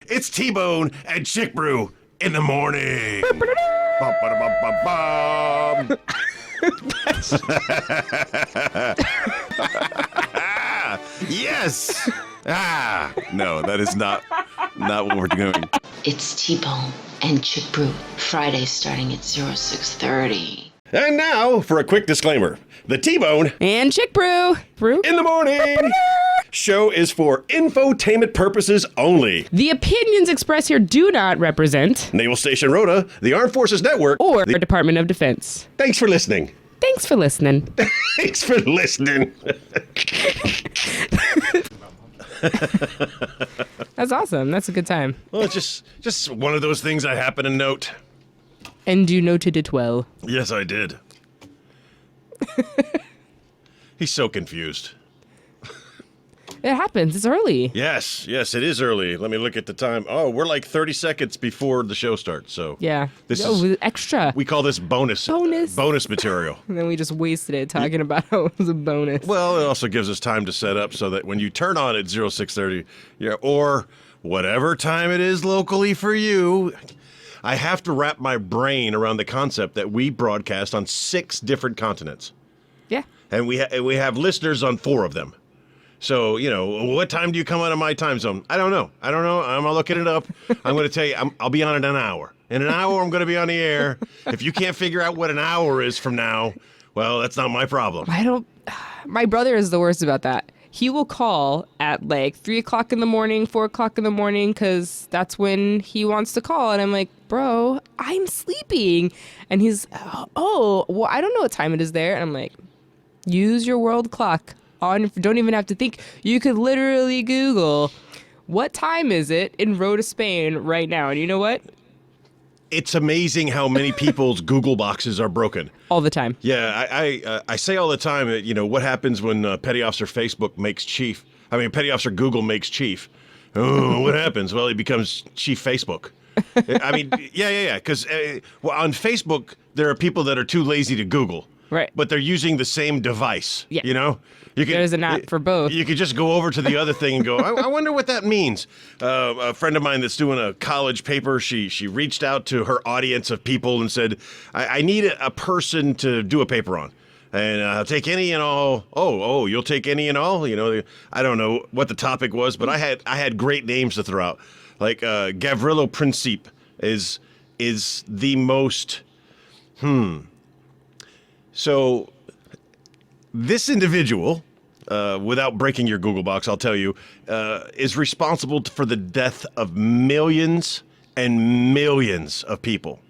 It's T-Bone and Chick Brew in the morning. Bum-ba-da-bum-bum-bum. Yes. No, that is not what we're doing. It's T-Bone and Chick Brew, Friday starting at 0630. And now for a quick disclaimer. The T-Bone and Chick Brew in the morning show is for infotainment purposes only. The opinions expressed here do not represent Naval Station Rhoda, the Armed Forces Network, or the Department of Defense. Thanks for listening. Thanks for listening. Thanks for listening. That's awesome. That's a good time. Well, it's just one of those things I happen to note. And you noted it well. Yes, I did. He's so confused. It happens. It's early. Yes, it is early. Let me look at the time. Oh, we're like 30 seconds before the show starts. So yeah, this is extra. We call this bonus material. And then we just wasted it talking about how it was a bonus. Well, it also gives us time to set up so that when you turn on at 0630, or whatever time it is locally for you, I have to wrap my brain around the concept that we broadcast on 6 different continents. Yeah. And we have listeners on 4 of them. So, what time do you come out of my time zone? I don't know. I'm looking it up. I'm going to tell you, I'll be on in an hour. In an hour, I'm going to be on the air. If you can't figure out what an hour is from now, well, that's not my problem. My brother is the worst about that. He will call at like 3 o'clock in the morning, 4 o'clock in the morning, because that's when he wants to call. And I'm like, bro, I'm sleeping. And he's, well, I don't know what time it is there. And I'm like, use your world clock. Don't even have to think. You could literally Google, what time is it in Rota, Spain right now? And you know what? It's amazing how many people's Google boxes are broken. All the time. Yeah, I say all the time that, what happens when Petty Officer Facebook makes Chief? I mean, Petty Officer Google makes Chief. Oh, what happens? Well, he becomes Chief Facebook. I mean, yeah. Because on Facebook, there are people that are too lazy to Google. Right. But they're using the same device. Yeah. There's an app for both. You could just go over to the other thing and go, I wonder what that means. A friend of mine that's doing a college paper, she reached out to her audience of people and said, I need a person to do a paper on. And I'll take any and all. Oh, you'll take any and all? I don't know what the topic was, but I had great names to throw out. Like Gavrilo Princip is the most... So this individual, without breaking your Google box, I'll tell you, is responsible for the death of millions and millions of people.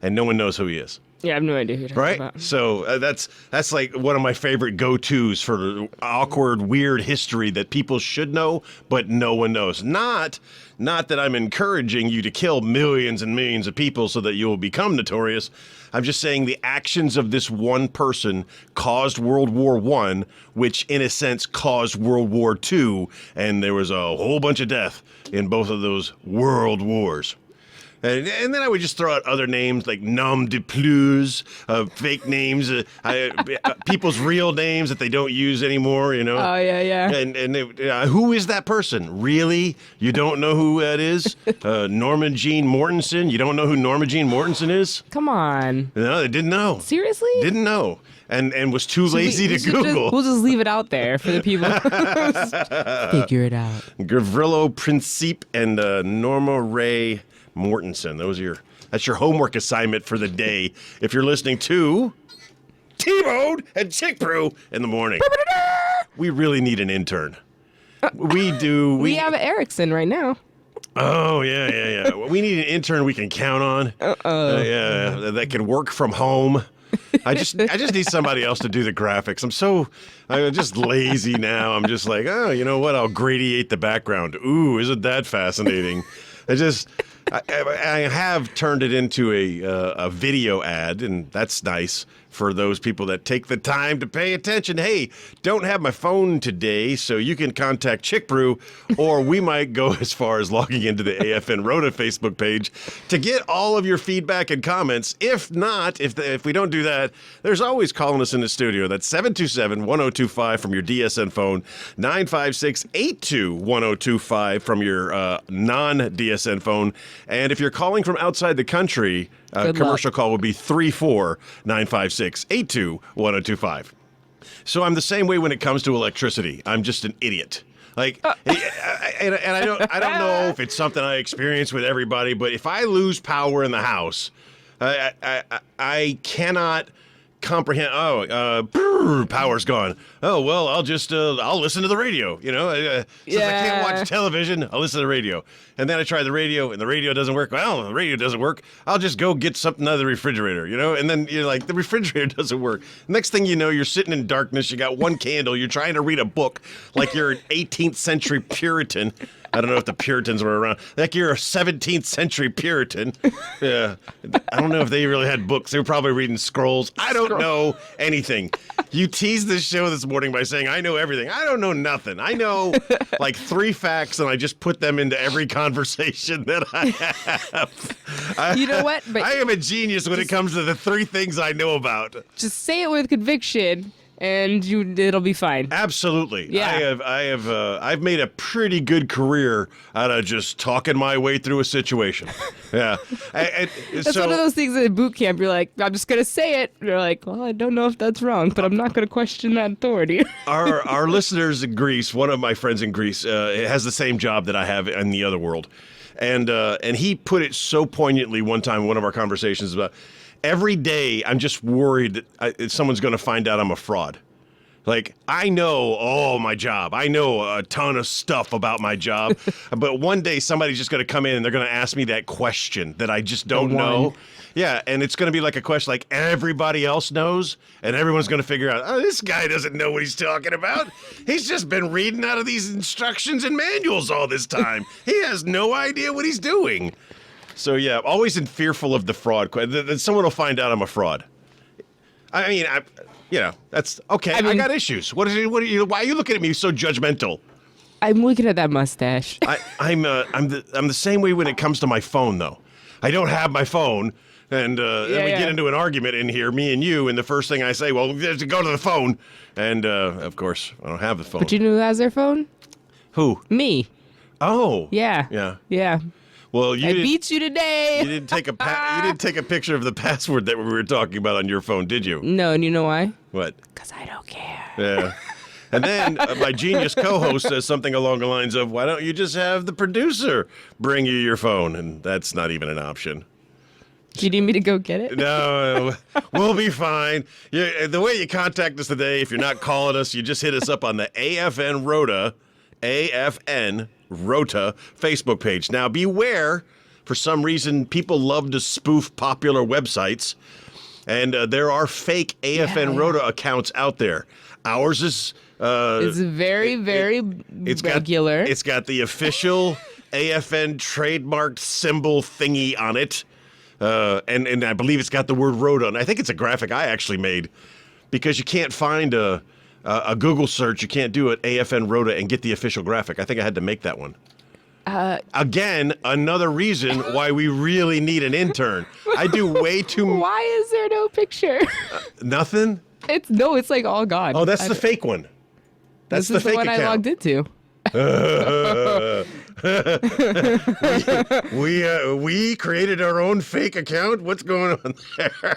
And no one knows who he is. Yeah, I have no idea who you're talking about. So that's like one of my favorite go-tos for awkward, weird history that people should know, but no one knows. Not that I'm encouraging you to kill millions and millions of people so that you will become notorious. I'm just saying the actions of this one person caused World War I, which in a sense caused World War II, and there was a whole bunch of death in both of those world wars. And then I would just throw out other names like nom de plus, fake names, people's real names that they don't use anymore, Oh, yeah. And who is that person? Really? You don't know who that is? Norma Jean Mortensen? You don't know who Norma Jean Mortensen is? Come on. No, they didn't know. Seriously? Didn't know. And was too lazy to Google. We'll just leave it out there for the people. Figure it out. Gavrilo Princip and Norma Ray Mortensen. That's your homework assignment for the day. If you're listening to T-Bone and Chick Brew in the morning. We really need an intern. We do. We have Erickson right now. Oh, yeah. We need an intern we can count on. Yeah, that can work from home. I just need somebody else to do the graphics. I'm just lazy now. I'm just like, oh, you know what? I'll gradiate the background. Ooh, isn't that fascinating? I have turned it into a video ad, and that's nice for those people that take the time to pay attention. Hey, don't have my phone today, so you can contact Chick Brew, or we might go as far as logging into the AFN Rhoda Facebook page to get all of your feedback and comments. If not, if we don't do that, there's always calling us in the studio. That's 727-1025 from your DSN phone, 956-82-1025 from your non-DSN phone. And if you're calling from outside the country, commercial call would be 34956-82-1025. So I'm the same way when it comes to electricity. I'm just an idiot. Like, and I don't know if it's something I experience with everybody, but if I lose power in the house, I cannot comprehend. Power's gone. Oh well, I'll just I'll listen to the radio. Since I can't watch television, I'll listen to the radio. And then I try the radio, and the radio doesn't work. Well, the radio doesn't work. I'll just go get something out of the refrigerator. And then you're like, the refrigerator doesn't work. Next thing you know, you're sitting in darkness. You got one candle. You're trying to read a book like you're an 18th century Puritan. I don't know if the Puritans were around. Like you're a 17th century Puritan. Yeah. I don't know if they really had books. They were probably reading scrolls. I don't know anything. You teased this show this morning by saying, I know everything. I don't know nothing. I know like 3 facts, and I just put them into every conversation that I have. You know what? But I am a genius when it comes to the 3 things I know about. just say it with conviction, and it'll be fine. Absolutely. Yeah. I've made a pretty good career out of just talking my way through a situation. Yeah. That's one of those things at boot camp. You're like, I'm just going to say it. You're like, well, I don't know if that's wrong, but I'm not going to question that authority. Our listeners in Greece, one of my friends in Greece, has the same job that I have in the other world. And he put it so poignantly one time in one of our conversations about, every day, I'm just worried that someone's going to find out I'm a fraud. Like, I know, my job. I know a ton of stuff about my job. But one day, somebody's just going to come in and they're going to ask me that question that I just don't know. Yeah, and it's going to be like a question like everybody else knows, and everyone's going to figure out, this guy doesn't know what he's talking about. He's just been reading out of these instructions and manuals all this time. He has no idea what he's doing. So yeah, always fearful of the fraud. That someone will find out I'm a fraud. I mean, that's okay. I got issues. Why are you looking at me so judgmental? I'm looking at that mustache. I'm the same way when it comes to my phone, though. I don't have my phone, and then we get into an argument in here, me and you, and the first thing I say, well, just go to the phone, and of course I don't have the phone. But you know who has their phone? Who? Me. Oh. Yeah. Yeah. Well, I beat you today. You didn't take a picture of the password that we were talking about on your phone, did you? No, and you know why? What? Because I don't care. Yeah. And then my genius co-host says something along the lines of, why don't you just have the producer bring you your phone? And that's not even an option. Do you need me to go get it? No, we'll be fine. The way you contact us today, if you're not calling us, you just hit us up on the AFN Rhoda Facebook page. Now, beware, for some reason, people love to spoof popular websites, and there are fake AFN Rhoda accounts out there. Ours is... it's very, very regular. It's got the official AFN trademarked symbol thingy on it, and I believe it's got the word Rhoda on it. I think it's a graphic I actually made, because you can't find a Google search. You can't do it AFN Rhoda and get the official graphic. I think I had to make that one. Again, another reason why we really need an intern. I do way too much. Why is there no picture? Nothing? It's like all gone. Oh, that's the fake one. That's the fake one account. I logged into. We created our own fake account. What's going on there?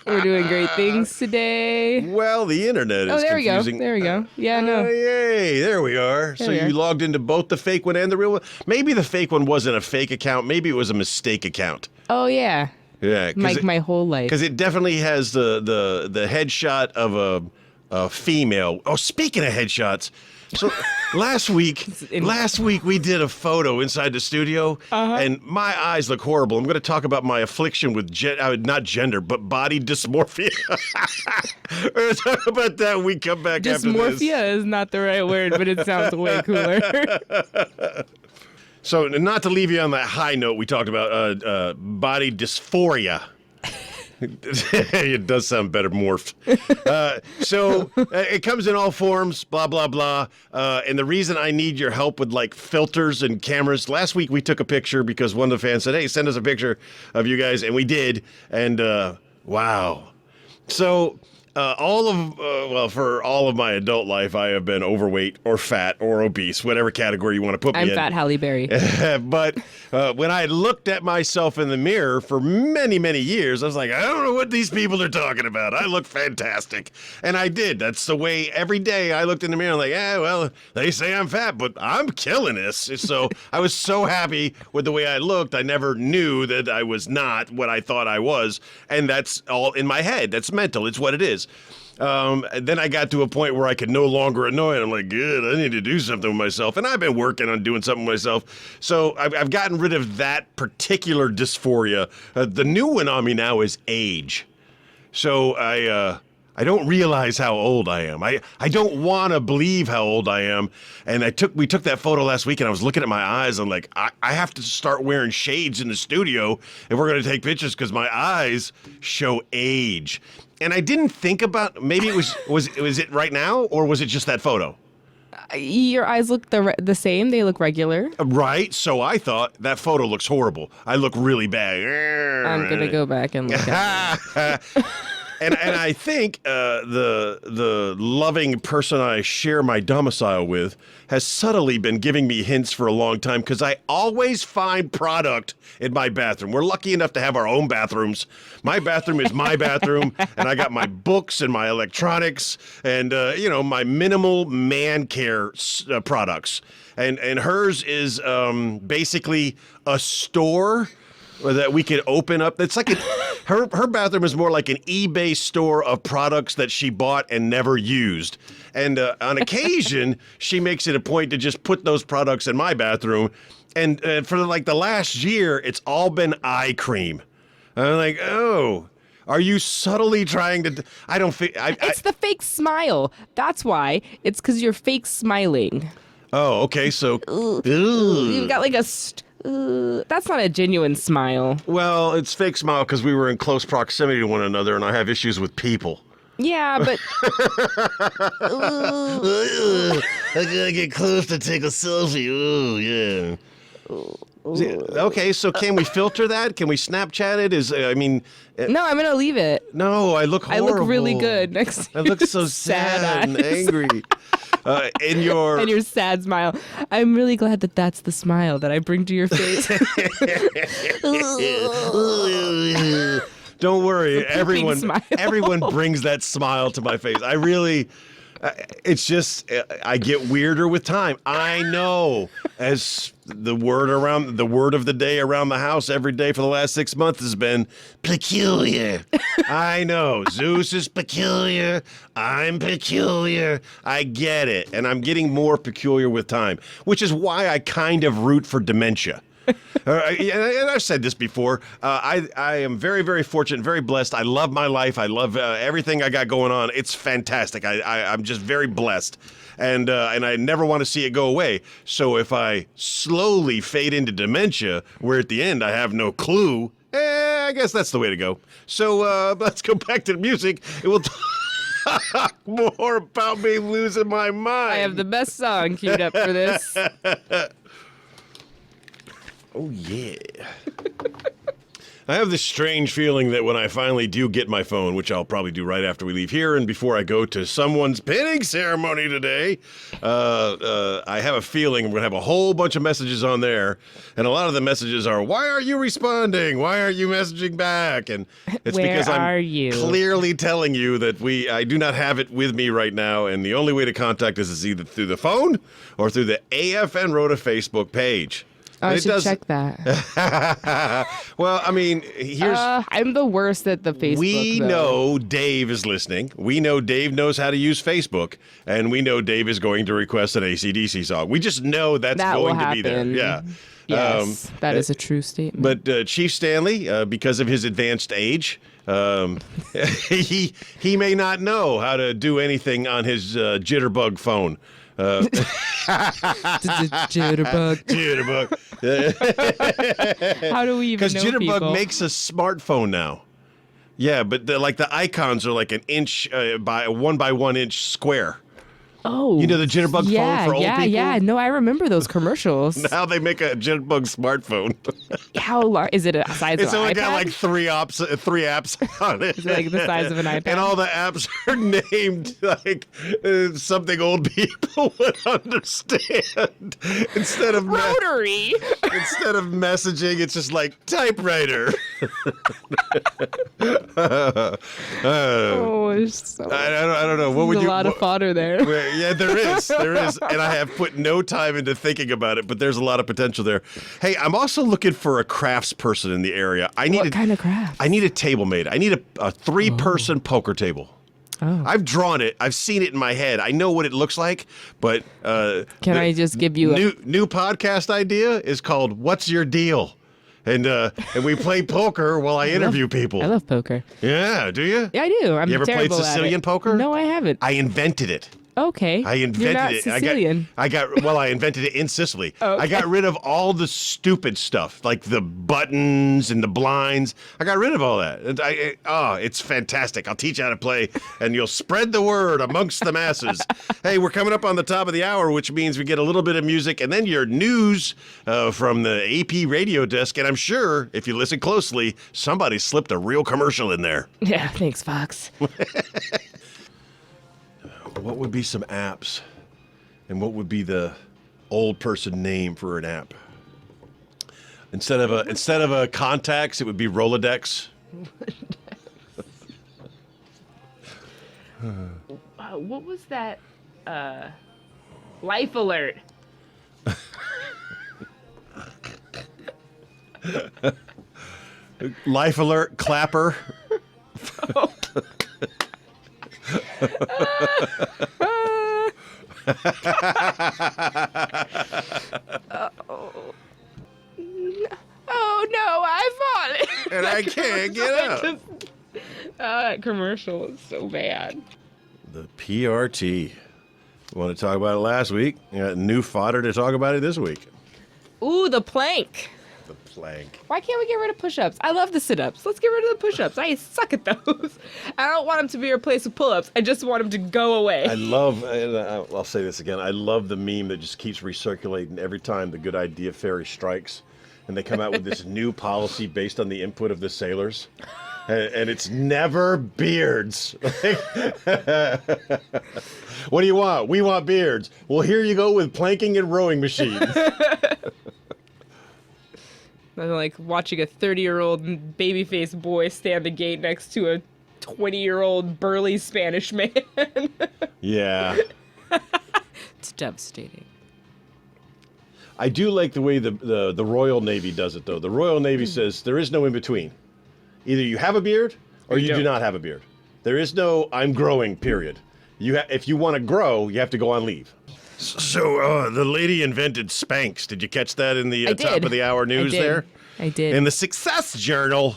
We're doing great things today. Well, the internet is confusing. There we go. Yeah, no. Yay, there we are. So you logged into both the fake one and the real one. Maybe the fake one wasn't a fake account. Maybe it was a mistake account. Oh, yeah. Yeah. Like my whole life. Because it definitely has the headshot of a female. Oh, speaking of headshots. So last week we did a photo inside the studio, and my eyes look horrible. I'm going to talk about my affliction with not gender, but body dysmorphia. We're going to talk about that when we come back after this. Dysmorphia is not the right word, but it sounds way cooler. So, not to leave you on that high note, we talked about body dysphoria. It does sound better morphed. So it comes in all forms, blah, blah, blah. And the reason I need your help with like filters and cameras, last week we took a picture because one of the fans said, hey, send us a picture of you guys. And we did. And wow. So for all of my adult life, I have been overweight or fat or obese, whatever category you want to put me in. I'm Fat Halle Berry. But when I looked at myself in the mirror for many, many years, I was like, I don't know what these people are talking about. I look fantastic. And I did. That's the way every day I looked in the mirror. I'm like, well, they say I'm fat, but I'm killing this. So I was so happy with the way I looked. I never knew that I was not what I thought I was. And that's all in my head. That's mental. It's what it is. Then I got to a point where I could no longer annoy it. I'm like, good, I need to do something with myself. And I've been working on doing something with myself. So I've gotten rid of that particular dysphoria. The new one on me now is age. So I don't realize how old I am. I don't want to believe how old I am. And we took that photo last week and I was looking at my eyes. I'm like, I have to start wearing shades in the studio if we're going to take pictures because my eyes show age. And I didn't think about, maybe it was it right now or was it just that photo? Your eyes look the same. They look regular. Right. So I thought that photo looks horrible. I look really bad. I'm going to go back and look at it. And I think the loving person I share my domicile with has subtly been giving me hints for a long time because I always find product in my bathroom. We're lucky enough to have our own bathrooms. My bathroom is my bathroom, and I got my books and my electronics and, my minimal man care products. And hers is basically a store that we could open up. It's like her bathroom is more like an eBay store of products that she bought and never used. And on occasion, she makes it a point to just put those products in my bathroom. And for like the last year, it's all been eye cream. I'm like, oh, are you subtly trying to? I don't feel. It's the fake smile. That's why. It's because you're fake smiling. Oh, okay. So you've got like that's not a genuine smile. Well, it's fake smile because we were in close proximity to one another, and I have issues with people. Yeah, but I gotta get close to take a selfie. Oh, yeah. Okay, so can we filter that? Can we Snapchat it? No, I'm gonna leave it. No, I look horrible. I look really good next to I look so sad and angry. And your sad smile. I'm really glad that that's the smile that I bring to your face. Don't worry, everyone brings that smile to my face. I really, it's just I get weirder with time. I know, as the word of the day around the house every day for the last 6 months has been peculiar. I know Zeus is peculiar. I'm peculiar. I get it, and I'm getting more peculiar with time, which is why I kind of root for dementia. And I've said this before. I am very, very fortunate, very blessed. I love my life. I love everything I got going on. It's fantastic. I'm just very blessed, and I never want to see it go away. So if I slowly fade into dementia, where at the end I have no clue, I guess that's the way to go. So let's go back to the music. It will talk more about me losing my mind. I have the best song queued up for this. Oh, yeah. I have this strange feeling that when I finally do get my phone, which I'll probably do right after we leave here and before I go to someone's pinning ceremony today, I have a feeling I'm going to have a whole bunch of messages on there. And a lot of the messages are, why are you responding? Why are you messaging back? And it's because I'm clearly telling you that I do not have it with me right now. And the only way to contact us is either through the phone or through the AFN Rhoda Facebook page. I should check that. Well, I mean, here's... I'm the worst at the Facebook, We know Dave is listening. We know Dave knows how to use Facebook. And we know Dave is going to request an AC/DC song. We just know that's going to be there. Yeah. Yes, that is a true statement. But Chief Stanley, because of his advanced age, he may not know how to do anything on his jitterbug phone. Jitterbug. Jitterbug. How do we even Because know Jitterbug people? makes a smartphone now. Yeah, but the icons are like an inch by 1 by 1 inch square. Oh, You know the Jitterbug phone for old people? Yeah. No, I remember those commercials. Now they make a Jitterbug smartphone. How large is it? A size It's of an only iPad? got like three apps on it. Is it like the size of an iPad? And all the apps are named like something old people would understand. Instead of Rotary. instead of messaging, it's just like typewriter. Oh, it's so. I don't know. What would There's you? a lot of fodder there. Yeah, there is, and I have put no time into thinking about it, but there's a lot of potential there. Hey, I'm also looking for a crafts person in the area. What kind of craft? I need a table made. I need a 3-person poker table. Oh. I've drawn it. I've seen it in my head. I know what it looks like, but Can I just give you a new podcast idea is called "What's Your Deal," and we play poker while I interview people. I love poker. Yeah, do you? Yeah, I do. I'm You ever played terrible at Sicilian it. poker? No, I haven't. I invented it. Okay. I invented You're not it. Sicilian. I invented it in Sicily. Oh, okay. I got rid of all the stupid stuff, like the buttons and the blinds. I got rid of all that. And it's fantastic. I'll teach you how to play, and you'll spread the word amongst the masses. Hey, we're coming up on the top of the hour, which means we get a little bit of music, and then your news from the AP radio desk. And I'm sure, if you listen closely, somebody slipped a real commercial in there. Yeah, thanks, Fox. What would be some apps? And what would be the old person name for an app? Instead of a contacts, it would be Rolodex. What was that? Life Alert. Life Alert, Clapper. Oh no, I've fallen. And I can't get up. That commercial is so bad. The PRT. Want to talk about it last week? You got new fodder to talk about it this week. Ooh, the plank. The plank. Why can't we get rid of push-ups? I love the sit-ups. Let's get rid of the push-ups. I suck at those. I don't want them to be replaced with pull-ups. I just want them to go away. I love, and I'll say this again, I love the meme that just keeps recirculating every time the good idea fairy strikes. And they come out with this new policy based on the input of the sailors. And it's never beards. What do you want? We want beards. Well, here you go with planking and rowing machines. I'm like watching a 30-year-old baby-faced boy stand the gate next to a 20-year-old burly Spanish man. Yeah. It's devastating. I do like the way the Royal Navy does it, though. The Royal Navy says there is no in-between. Either you have a beard or you do not have a beard. There is no I'm growing, period. If you want to grow, you have to go on leave. So the lady invented Spanx. Did you catch that in the top of the hour news there? I did. In the Success Journal,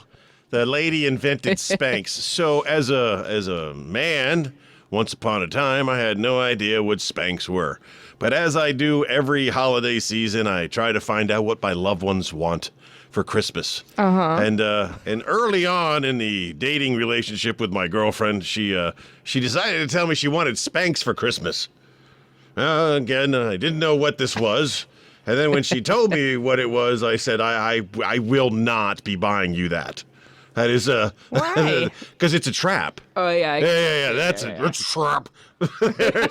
the lady invented Spanx. So as a man, once upon a time, I had no idea what Spanx were. But as I do every holiday season, I try to find out what my loved ones want for Christmas. And early on in the dating relationship with my girlfriend, she decided to tell me she wanted Spanx for Christmas. Again, I didn't know what this was. And then when she told me what it was, I said, I will not be buying you that. That is Why? Because it's a trap. Oh yeah. Yeah. That's a trap. there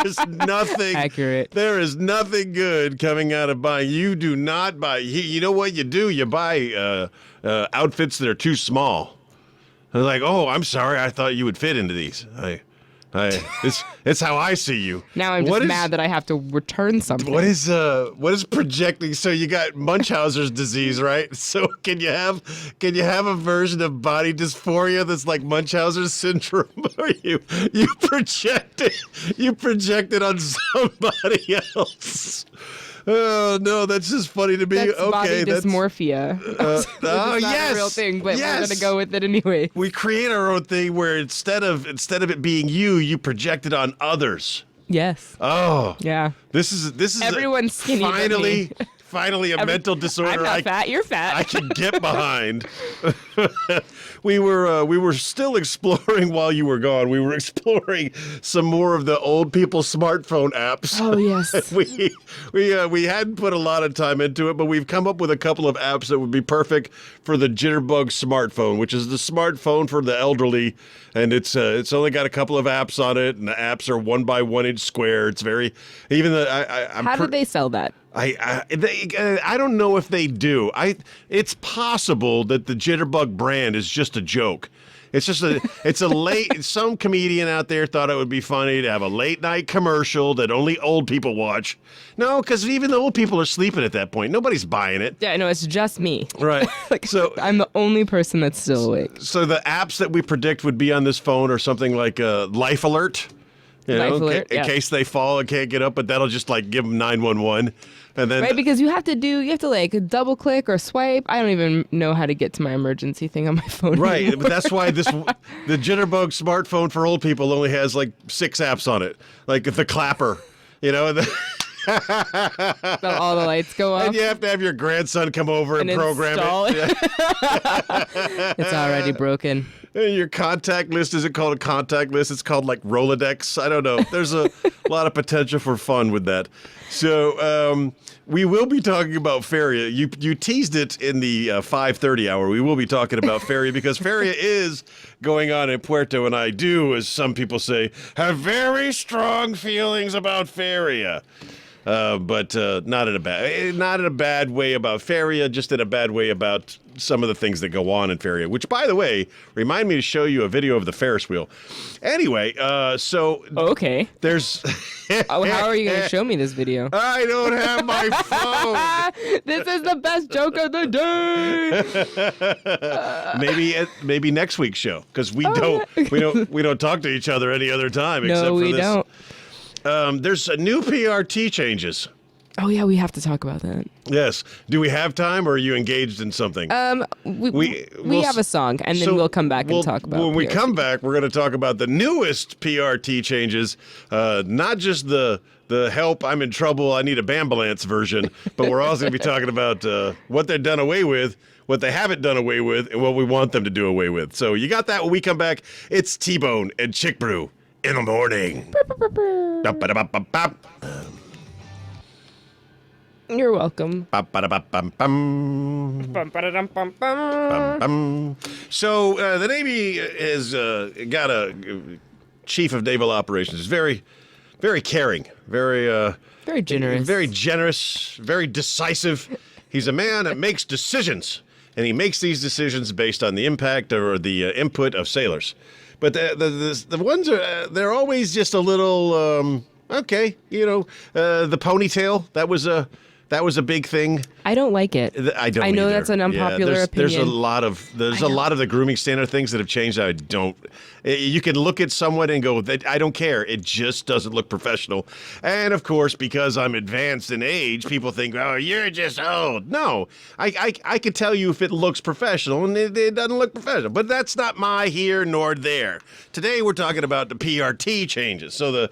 is nothing Accurate. There is nothing good coming out of buying. You do not buy. You know what you do? You buy outfits that are too small. They're like, oh, I'm sorry, I thought you would fit into these. It's how I see you. Now I'm just mad that I have to return something. What is projecting? So you got Munchausen's disease, right? So can you have a version of body dysphoria that's like Munchausen's syndrome? Or you project it on somebody else? Oh no, that's just funny to me. That's body dysmorphia. That's not yes, a real thing, but yes. we're gonna go with it anyway. We create our own thing where instead of it being you project it on others. Yes. Oh, Yeah. this is Everyone's skinny but me. finally a mental disorder. I'm not fat. You're fat. I can get behind. We were still exploring while you were gone. We were exploring some more of the old people smartphone apps. Oh, yes. we hadn't put a lot of time into it, but we've come up with a couple of apps that would be perfect for the Jitterbug smartphone, which is the smartphone for the elderly, and it's only got a couple of apps on it, and the apps are 1 by 1 inch square. It's very How did they sell that? I don't know if they do. It's possible that the Jitterbug brand is just a joke. It's just it's a late, some comedian out there thought it would be funny to have a late night commercial that only old people watch. No, because even the old people are sleeping at that point. Nobody's buying it. Yeah, no, it's just me. Right. So I'm the only person that's still awake. So the apps that we predict would be on this phone are something like Life Alert. Life Alert, in yeah. case they fall and can't get up, but that'll just like give them 911. And then Right, because you have to like double click or swipe. I don't even know how to get to my emergency thing on my phone. Right, anymore. but that's why the Jitterbug smartphone for old people only has like 6 apps on it, like the clapper, and All the lights go off. and you have to have your grandson come over and program install it. It's already broken. And your contact list isn't called a contact list; it's called like Rolodex. I don't know. There's a lot of potential for fun with that. So we will be talking about Feria. You teased it in the 5:30 hour. We will be talking about Feria because Feria is going on in Puerto, and I do, as some people say, have very strong feelings about Feria. But not in a bad way about Feria, just in a bad way about some of the things that go on in Feria, which, by the way, remind me to show you a video of the Ferris wheel. Anyway, so Okay. there's How are you going to show me this video? I don't have my phone. This is the best joke of the day. Maybe next week's show, because we don't talk to each other any other time except No, for we this. don't. There's a new PRT changes. Oh, yeah, we have to talk about that. Yes. Do we have time, or are you engaged in something? We we'll have a song, and then so we'll come back and talk about when we PRT. come back, we're going to talk about the newest PRT changes, not just the help, I'm in trouble, I need a Bambulance version, but we're also going to be talking about what they've done away with, what they haven't done away with, and what we want them to do away with. So you got that when we come back. It's T-Bone and Chick Brew in the morning. You're welcome. So the Navy has got a chief of naval operations. Very, very caring, very generous. very generous, very decisive. He's a man that makes decisions, and he makes these decisions based on the impact or the input of sailors. But the ones they're always just a little okay. The ponytail that was a big thing. I don't like it. I don't. I know either. that's an unpopular opinion. There's a lot of the grooming standard things that have changed. I don't. You can look at someone and go, I don't care. It just doesn't look professional. And of course, because I'm advanced in age, people think, oh, you're just old. No, I can tell you if it looks professional, and it doesn't look professional. But that's not my here nor there. Today we're talking about the PRT changes. So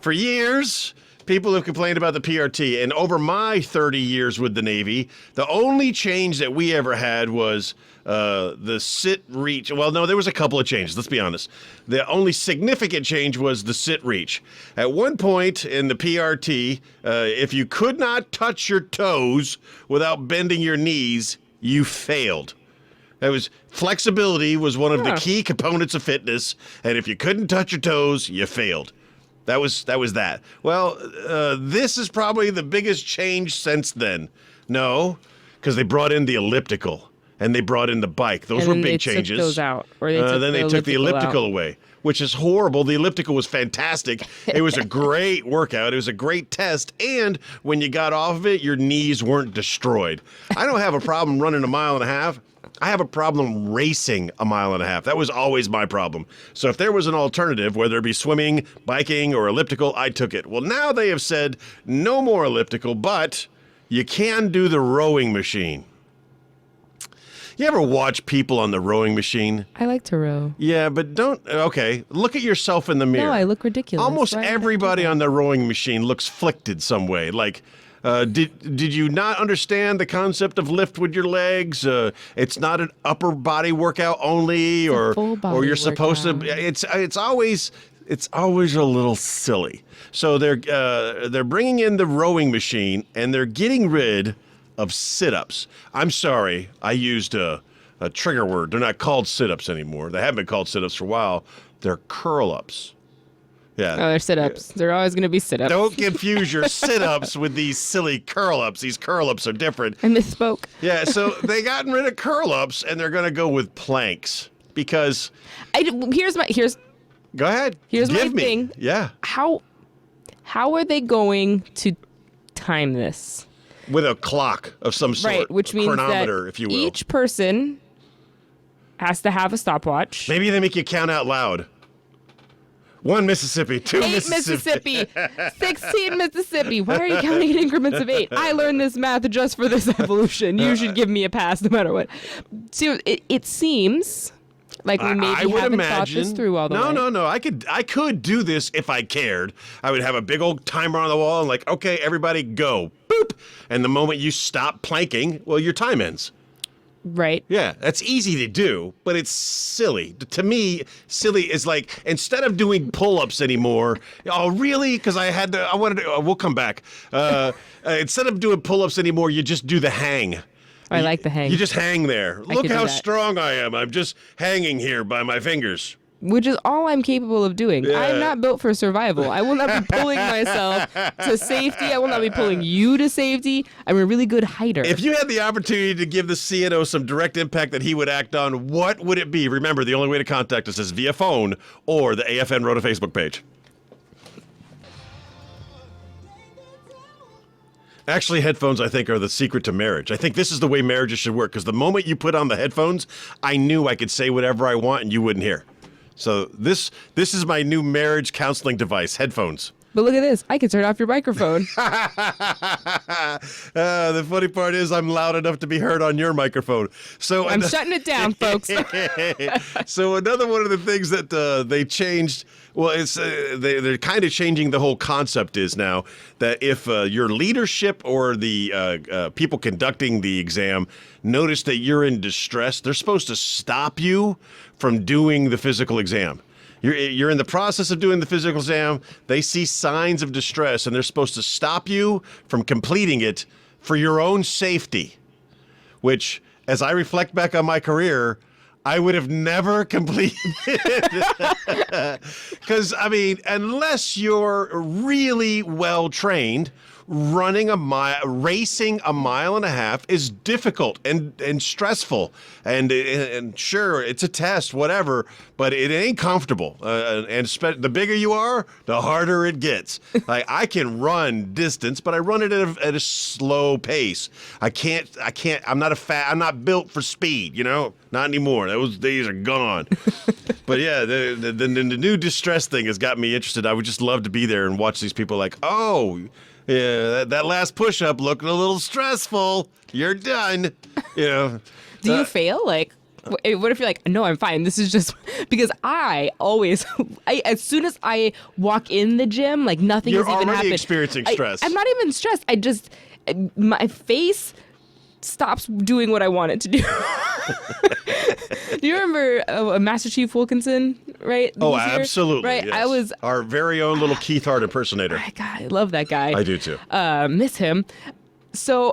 for years, people have complained about the PRT, and over my 30 years with the Navy, the only change that we ever had was the sit reach. Well, no, there was a couple of changes, let's be honest. The only significant change was the sit reach. At one point in the PRT, if you could not touch your toes without bending your knees, you failed. Flexibility was one of the key components of fitness, and if you couldn't touch your toes, you failed. That was that. Well, this is probably the biggest change since then. No, because they brought in the elliptical and they brought in the bike. Those were big changes. Took those out, or then they took the elliptical out. away, which is horrible. The elliptical was fantastic. It was a great workout. It was a great test. And when you got off of it, your knees weren't destroyed. I don't have a problem running a mile and a half. I have a problem racing a mile and a half. That was always my problem. So if there was an alternative, whether it be swimming, biking, or elliptical, I took it. Well, now they have said no more elliptical, but you can do the rowing machine. You ever watch people on the rowing machine? I like to row. Yeah, but look at yourself in the mirror. No, I look ridiculous. Almost Why would I do everybody that? on the rowing machine looks flicted some way. Like, did you not understand the concept of lift with your legs? It's not an upper body workout only, a full body or you're supposed to. workout. It's always a little silly. So they're bringing in the rowing machine and they're getting rid of sit-ups. I'm sorry, I used a trigger word. They're not called sit-ups anymore. They haven't been called sit-ups for a while. They're curl-ups. Yeah. Oh, they're sit-ups. They're always going to be sit-ups. Don't confuse your sit-ups with these silly curl-ups. These curl-ups are different. I misspoke. Yeah, so they gotten rid of curl-ups and they're going to go with planks because. Go ahead. Here's Give my me. thing. Yeah. How are they going to time this? With a clock of some sort. Right, which a means chronometer, that if you will. each person has to have a stopwatch. Maybe they make you count out loud. 1 Mississippi, 2 8 Mississippi, 16 Mississippi. Why are you counting in increments of 8? I learned this math just for this evolution. You should give me a pass no matter what. So it seems like we maybe I would haven't imagine. thought this through all the way. No. I could do this if I cared. I would have a big old timer on the wall and like, okay, everybody go. Boop. And the moment you stop planking, well, your time ends. Right. Yeah, that's easy to do, but it's silly. To me, silly is like, instead of doing pull-ups anymore, oh, really? Because I wanted to, we'll come back. Instead of doing pull-ups anymore, you just do the hang. I like the hang. You just hang there. Look could do how that. strong I am. I'm just hanging here by my fingers. Which is all I'm capable of doing. Yeah. I am not built for survival. I will not be pulling myself to safety. I will not be pulling you to safety. I'm a really good hider. If you had the opportunity to give the CNO some direct impact that he would act on, what would it be? Remember, the only way to contact us is via phone or the AFN Rota Facebook page. Actually, headphones, I think, are the secret to marriage. I think this is the way marriages should work, because the moment you put on the headphones, I knew I could say whatever I want and you wouldn't hear. So this is my new marriage counseling device, headphones. But look at this. I can turn off your microphone. The funny part is I'm loud enough to be heard on your microphone. So I'm shutting it down, folks. So another one of the things that they changed, well, it's they're kind of changing the whole concept is now that if your leadership or the people conducting the exam notice that you're in distress, they're supposed to stop you from doing the physical exam. You're in the process of doing the physical exam. They see signs of distress, and they're supposed to stop you from completing it for your own safety, which, as I reflect back on my career, I would have never completed. Because, I mean, unless you're really well trained, racing a 1.5 miles is difficult and stressful. And sure, it's a test, whatever, but it ain't comfortable. The bigger you are, the harder it gets. Like, I can run distance, but I run it at a slow pace. I'm not built for speed, not anymore. Those days are gone. But yeah, the new distress thing has got me interested. I would just love to be there and watch these people like, oh, yeah, that last push-up looked a little stressful. You're done. Do you fail? Like, what if you're like, no, I'm fine. This is just because I always, as soon as I walk in the gym, like nothing You're has even happened. already experiencing stress. I'm not even stressed. My face stops doing what I want it to do. Do you remember Master Chief Wilkinson, right? Oh, This year? absolutely. Right. Yes. I was, our very own little Keith Hart impersonator. God, I love that guy. I do too. Miss him. So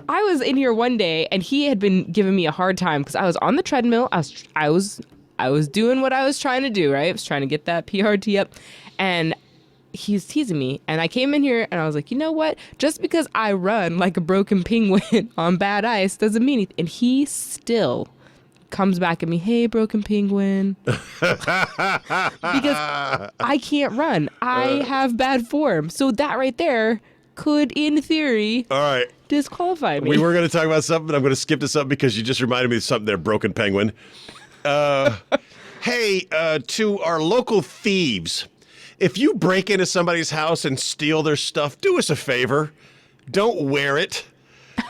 I was in here one day and he had been giving me a hard time because I was on the treadmill. I was doing what I was trying to do, right? I was trying to get that PRT up, and he's teasing me. And I came in here and I was like, you know what? Just because I run like a broken penguin on bad ice doesn't mean anything. And he still comes back at me, hey, broken penguin. Because I can't run. I have bad form. So that right there could, in theory, All right. disqualify me. We were going to talk about something, but I'm going to skip to something because you just reminded me of something there, broken penguin. Hey, to our local thieves, if you break into somebody's house and steal their stuff, do us a favor. Don't wear it.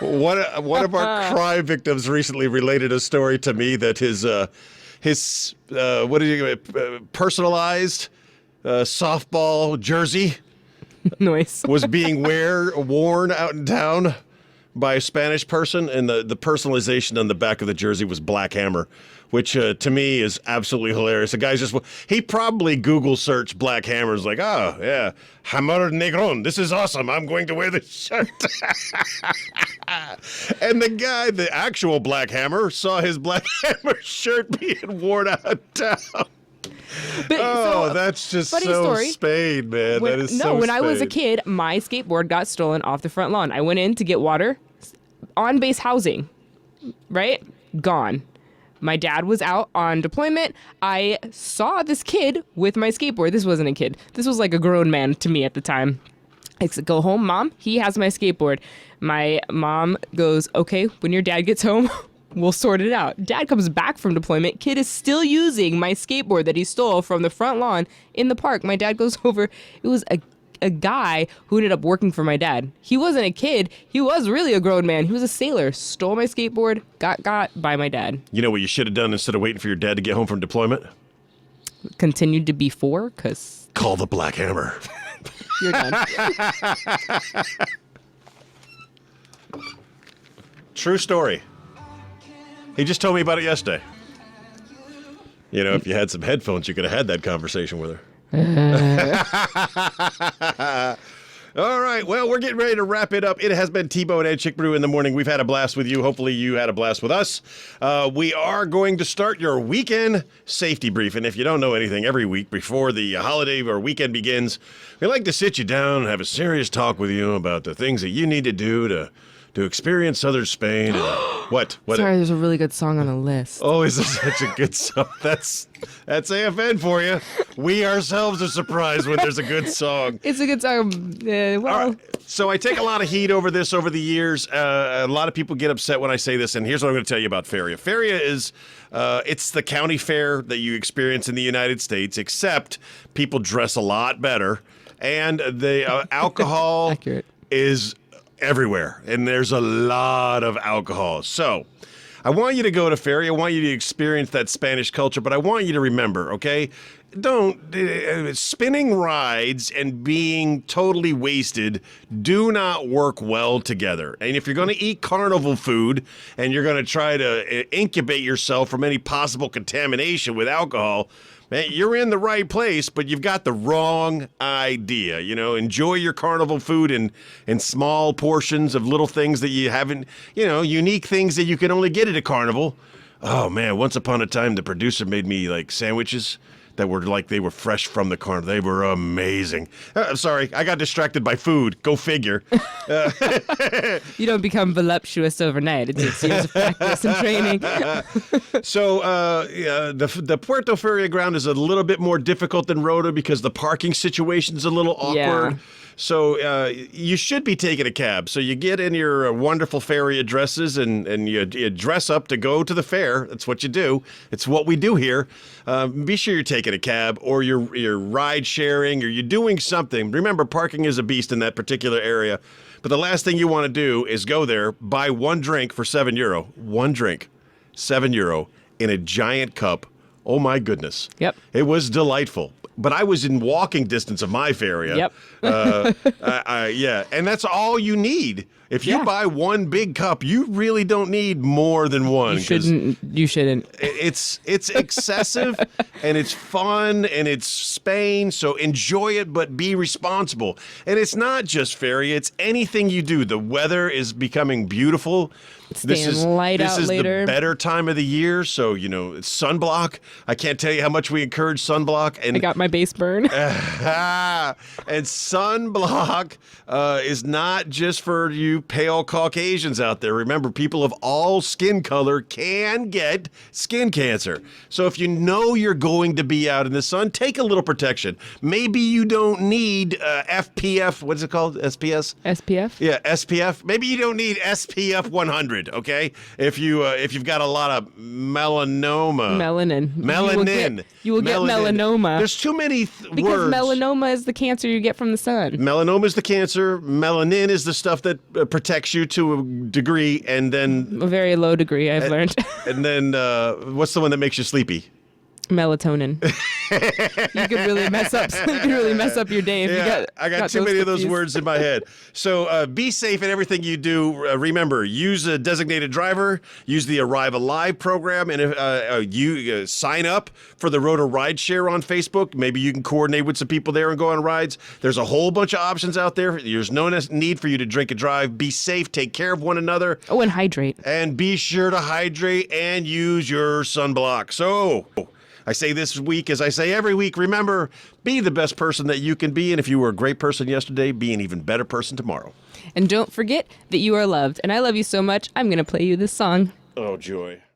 One of our crime victims recently related a story to me that his what did you personalized softball jersey Noise. was being worn out in town by a Spanish person, and the personalization on the back of the jersey was Black Hammer, which to me is absolutely hilarious. The guy's he probably Google searched Black Hammer, is like, oh yeah, Hammer Negron, this is awesome, I'm going to wear this shirt. And the guy, the actual Black Hammer, saw his Black Hammer shirt being worn out of town. But, that's just so story. Spain, man. That is so when I was a Spain. kid, my skateboard got stolen off the front lawn. I went in to get water, on base housing, right? Gone. My dad was out on deployment. I saw this kid with my skateboard. This wasn't a kid. This was like a grown man to me at the time. I said, go home, Mom. He has my skateboard. My mom goes, okay, when your dad gets home, we'll sort it out. Dad comes back from deployment. Kid is still using my skateboard that he stole from the front lawn in the park. My dad goes over. It was a guy who ended up working for my dad. He wasn't a kid. He was really a grown man. He was a sailor. Stole my skateboard. Got by my dad. You know what you should have done instead of waiting for your dad to get home from deployment? Continued to be 4 because Call the Black Hammer. you're done. True story. He just told me about it yesterday. You know, if you had some headphones, you could have had that conversation with her. All right, well, we're getting ready to wrap it up. It has been T-Bone and Chick Brew in the morning. We've had a blast with you. Hopefully you had a blast with us. We are going to start your weekend safety brief. And if you don't know anything, every week before the holiday or weekend begins, we like to sit you down and have a serious talk with you about the things that you need to do to experience southern Spain. And what? Sorry, there's a really good song on the list. Oh, is this such a good song? That's AFN for you. We ourselves are surprised when there's a good song. It's a good song. Well, All right. So I take a lot of heat over this over the years. A lot of people get upset when I say this, and here's what I'm going to tell you about Feria. Feria is it's the county fair that you experience in the United States, except people dress a lot better, and the alcohol Accurate. is everywhere, and there's a lot of alcohol. So I want you to go to Feria. I want you to experience that Spanish culture, but I want you to remember, okay? Don't spinning rides and being totally wasted do not work well together. And if you're going to eat carnival food and you're going to try to incubate yourself from any possible contamination with alcohol, man, you're in the right place, but you've got the wrong idea. You know, enjoy your carnival food in small portions of little things that you haven't, you know, unique things that you can only get at a carnival. Oh man, once upon a time, the producer made me like sandwiches that were like they were fresh from the carnival. They were amazing. I'm sorry, I got distracted by food. Go figure. you don't become voluptuous overnight. It takes years of practice and training. So the Puerto Feria ground is a little bit more difficult than Rota because the parking situation is a little awkward. Yeah. So you should be taking a cab. So you get in your wonderful Feria dresses and you dress up to go to the fair. That's what you do. It's what we do here. Be sure you're taking a cab or you're ride sharing or you're doing something. Remember, parking is a beast in that particular area. But the last thing you want to do is go there, buy one drink for €7. One drink, €7 in a giant cup. Oh my goodness. Yep. It was delightful. But I was in walking distance of my Feria. Yep. Yeah, and that's all you need. If you Yeah. buy one big cup, you really don't need more than one. You shouldn't. It's excessive, and it's fun, and it's Spain, so enjoy it, but be responsible. And it's not just Feria, it's anything you do. The weather is becoming beautiful. Staying light out later. The better time of the year, so, you know, it's sunblock. I can't tell you how much we encourage sunblock. And I got my base burn. and sunblock is not just for you pale Caucasians out there. Remember, people of all skin color can get skin cancer. So if you know you're going to be out in the sun, take a little protection. Maybe you don't need FPF. What's it called? SPS? SPF? Yeah, SPF. Maybe you don't need SPF 100. Okay, if you've got a lot of melanoma. Melanin. You will get melanoma. There's too many because words. melanoma is the cancer you get from the sun. Melanoma is the cancer. Melanin is the stuff that protects you to a degree, and then A very low degree, I've learned. and then what's the one that makes you sleepy? Melatonin. You could really mess up. You could really mess up your day if you got. I got too many of those confused. words in my head. So be safe in everything you do. Remember, use a designated driver. Use the Arrive Alive program, and if you sign up for the Rotor Ride Share on Facebook, maybe you can coordinate with some people there and go on rides. There's a whole bunch of options out there. There's no need for you to drink and drive. Be safe. Take care of one another. Oh, and hydrate. And be sure to hydrate and use your sunblock. So I say this week, as I say every week, remember, be the best person that you can be. And if you were a great person yesterday, be an even better person tomorrow. And don't forget that you are loved. And I love you so much, I'm going to play you this song. Oh, joy.